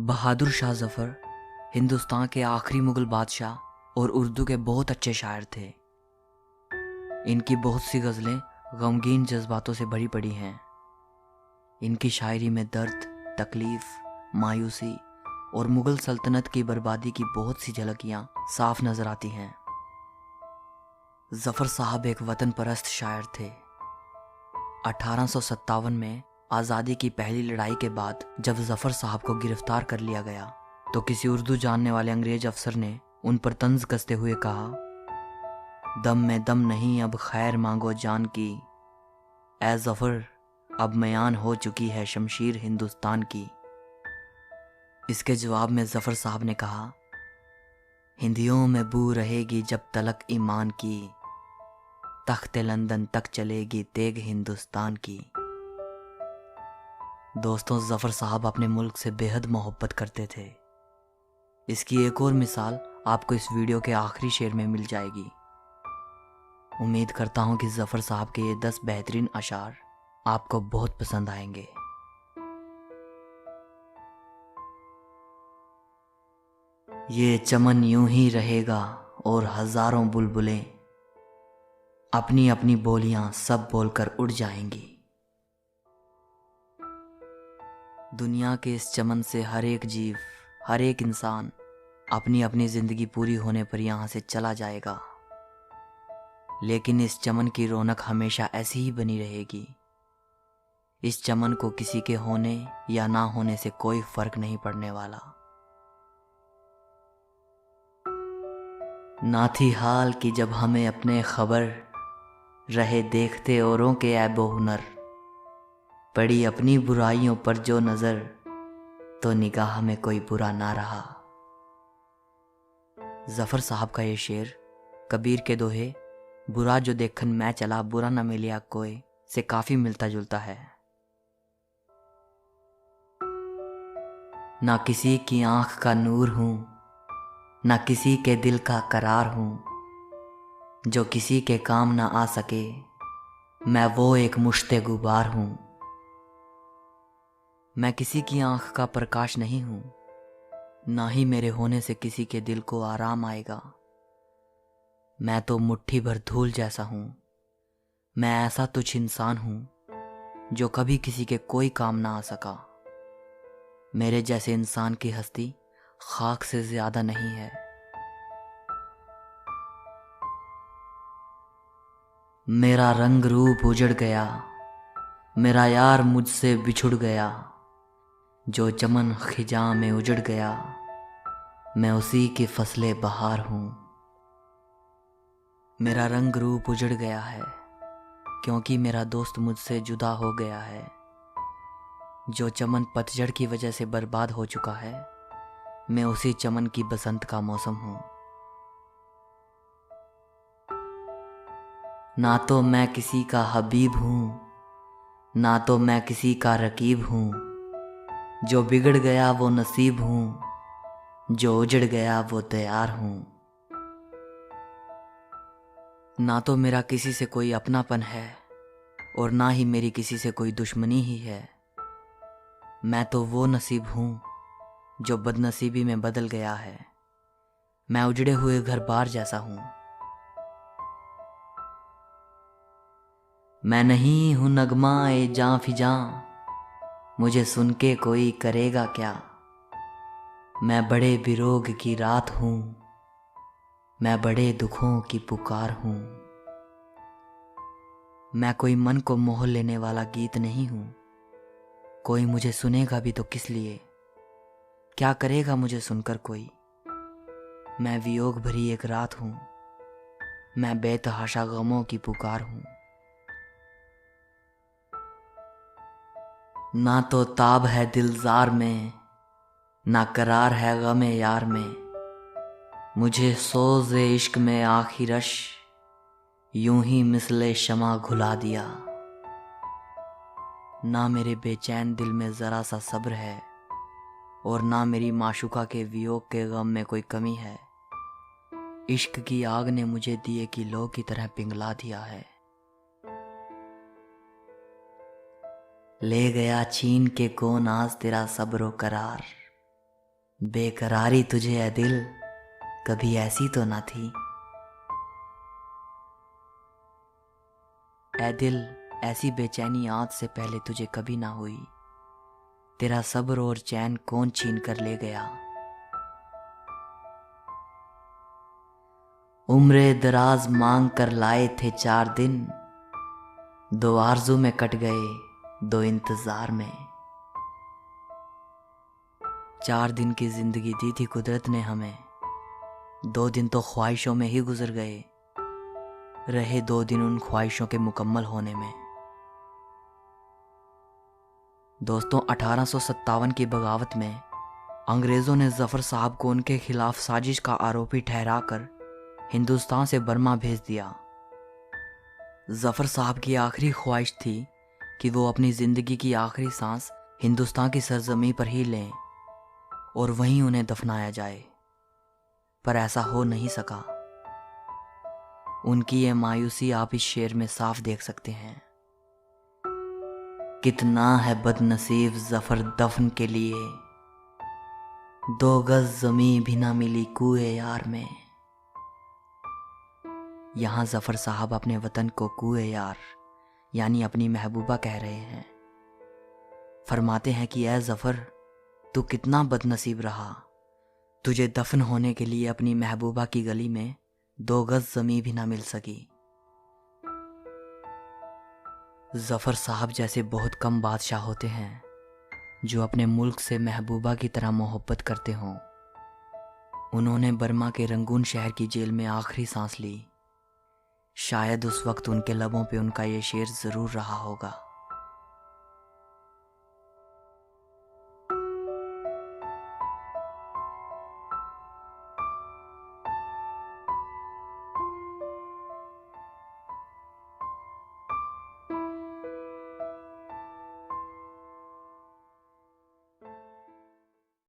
बहादुर शाह जफ़र हिंदुस्तान के आखिरी मुग़ल बादशाह और उर्दू के बहुत अच्छे शायर थे। इनकी बहुत सी गज़लें गमगीन जज्बातों से भरी पड़ी हैं। इनकी शायरी में दर्द, तकलीफ़, मायूसी और मुग़ल सल्तनत की बर्बादी की बहुत सी झलकियाँ साफ नज़र आती हैं। ज़फ़र साहब एक वतन परस्त शायर थे। 1857 में आज़ादी की पहली लड़ाई के बाद जब ज़फ़र साहब को गिरफ्तार कर लिया गया तो किसी उर्दू जानने वाले अंग्रेज अफसर ने उन पर तंज कसते हुए कहा, दम में दम नहीं अब खैर मांगो जान की, ए ज़फ़र अब मयान हो चुकी है शमशीर हिंदुस्तान की। इसके जवाब में ज़फ़र साहब ने कहा, हिंदियों में बू रहेगी जब तलक ईमान की, तख्ते लंदन तक चलेगी तेग हिंदुस्तान की। दोस्तों, ज़फ़र साहब अपने मुल्क से बेहद मोहब्बत करते थे। इसकी एक और मिसाल आपको इस वीडियो के आखिरी शेर में मिल जाएगी। उम्मीद करता हूँ कि ज़फ़र साहब के ये 10 बेहतरीन अशार आपको बहुत पसंद आएंगे। ये चमन यूं ही रहेगा और हज़ारों बुलबुलें अपनी अपनी बोलियां सब बोलकर उड़ जाएंगी। दुनिया के इस चमन से हर एक जीव, हर एक इंसान अपनी अपनी ज़िंदगी पूरी होने पर यहाँ से चला जाएगा, लेकिन इस चमन की रौनक हमेशा ऐसी ही बनी रहेगी। इस चमन को किसी के होने या ना होने से कोई फ़र्क नहीं पड़ने वाला। ना थी हाल कि जब हमें अपने खबर रहे देखते औरों के ऐबो हुनर, पड़ी अपनी बुराइयों पर जो नज़र तो निगाह में कोई बुरा ना रहा। ज़फ़र साहब का ये शेर कबीर के दोहे बुरा जो देखन मैं चला बुरा न मिलिया कोई से काफ़ी मिलता जुलता है। ना किसी की आँख का नूर हूँ, ना किसी के दिल का करार हूँ, जो किसी के काम ना आ सके मैं वो एक मुश्ते गुबार हूँ। मैं किसी की आँख का प्रकाश नहीं हूँ, ना ही मेरे होने से किसी के दिल को आराम आएगा। मैं तो मुट्ठी भर धूल जैसा हूँ। मैं ऐसा तुच्छ इंसान हूँ जो कभी किसी के कोई काम ना आ सका। मेरे जैसे इंसान की हस्ती खाक से ज़्यादा नहीं है। मेरा रंग रूप उजड़ गया, मेरा यार मुझसे बिछुड़ गया, जो चमन खिजां में उजड़ गया मैं उसी की फसले बहार हूँ। मेरा रंग रूप उजड़ गया है क्योंकि मेरा दोस्त मुझसे जुदा हो गया है। जो चमन पतझड़ की वजह से बर्बाद हो चुका है मैं उसी चमन की बसंत का मौसम हूँ। ना तो मैं किसी का हबीब हूँ, ना तो मैं किसी का रकीब हूँ, जो बिगड़ गया वो नसीब हूँ, जो उजड़ गया वो तैयार हूँ। ना तो मेरा किसी से कोई अपनापन है और ना ही मेरी किसी से कोई दुश्मनी ही है। मैं तो वो नसीब हूँ जो बदनसीबी में बदल गया है। मैं उजड़े हुए घर बार जैसा हूँ। मैं नहीं हूँ नगमा ए जां फिजां, मुझे सुन के कोई करेगा क्या। मैं बड़े बिरोग की रात हूँ, मैं बड़े दुखों की पुकार हूँ। मैं कोई मन को मोह लेने वाला गीत नहीं हूँ। कोई मुझे सुनेगा भी तो किस लिए, क्या करेगा मुझे सुनकर कोई। मैं वियोग भरी एक रात हूँ, मैं बेतहाशा गमों की पुकार हूँ। ना तो ताब है दिलजार में, ना करार है गमे यार में, मुझे सोज़ इश्क में आखिरश यूं ही मिसले शमा घुला दिया। ना मेरे बेचैन दिल में ज़रा सा सब्र है और ना मेरी माशुका के वियोग के गम में कोई कमी है। इश्क की आग ने मुझे दिए की लो की तरह पिघला दिया है। ले गया छीन के कौन आज तेरा सब्र करार, बेकरारी तुझे है दिल कभी ऐसी तो ना थी। ऐ दिल ऐसी बेचैनी आज से पहले तुझे कभी ना हुई। तेरा सब्र और चैन कौन छीन कर ले गया। उम्रे दराज मांग कर लाए थे 4 दिन, 2 आरज़ू में कट गए 2 इंतजार में। 4 दिन की जिंदगी दी थी कुदरत ने हमें, 2 दिन तो ख्वाहिशों में ही गुजर गए, रहे 2 दिन उन ख्वाहिशों के मुकम्मल होने में। दोस्तों 1857 की बगावत में अंग्रेज़ों ने ज़फ़र साहब को उनके खिलाफ साजिश का आरोपी ठहराकर हिंदुस्तान से बर्मा भेज दिया। ज़फ़र साहब की आखिरी ख्वाहिश थी कि वो अपनी ज़िंदगी की आखिरी सांस हिंदुस्तान की सरजमी पर ही लें और वहीं उन्हें दफनाया जाए, पर ऐसा हो नहीं सका। उनकी ये मायूसी आप इस शेर में साफ देख सकते हैं। कितना है बदनसीब ज़फ़र दफन के लिए, 2 गज ज़मीं भी ना मिली कुए यार में। यहाँ ज़फ़र साहब अपने वतन को कुए यार यानी अपनी महबूबा कह रहे हैं। फरमाते हैं कि ऐ ज़फ़र तू कितना बदनसीब रहा, तुझे दफन होने के लिए अपनी महबूबा की गली में 2 गज ज़मीं भी ना मिल सकी। ज़फ़र साहब जैसे बहुत कम बादशाह होते हैं जो अपने मुल्क से महबूबा की तरह मोहब्बत करते हों। उन्होंने बर्मा के रंगून शहर की जेल में आखिरी सांस ली। शायद उस वक्त उनके लबों पे उनका ये शेर ज़रूर रहा होगा।